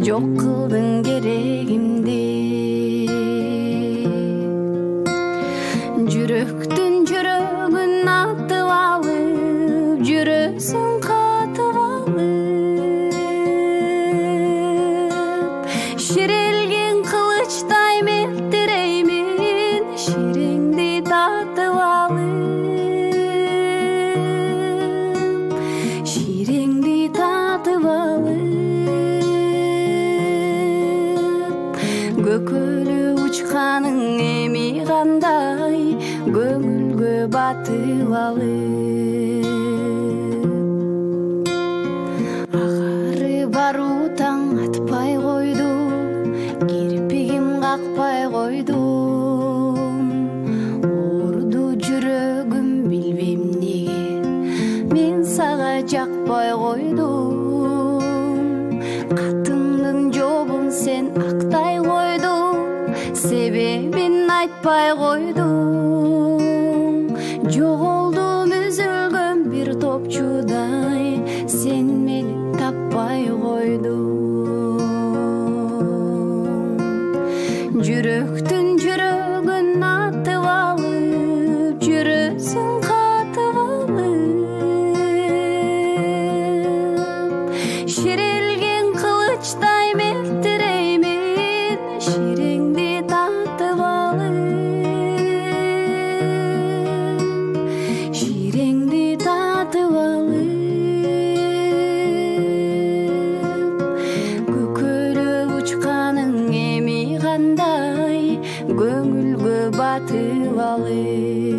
жок кылдың керегимди. Жүрөктүн жүрөгүн атып алып, жүрөсүң катып алып, ширелген кылычтай мелтиреймин, ширеңди татып алып, ширеңди татып алып. Көкөлү учканың эми кандай, көңүлгө батып алып. Агары баруу таң атпай койду, кирпигим какпай койду. Ооруду жүрөгүм билбем неге, мен сага жакпай койдум. Катымдын жобун сен актай койдуң, себебин айтпай койдуң. Жоголдум үзүлгөн бир топчудай, сен мени таппай койдуң. Жүрөктүн жүрөгүн атып алып, жүрөсүң катып алып, ширелген кылычтай мелтиреймин, ширеңди татып алып, ширеңди татып алып. Көкөлү учканың эми кандай, көңүлгө батып алып.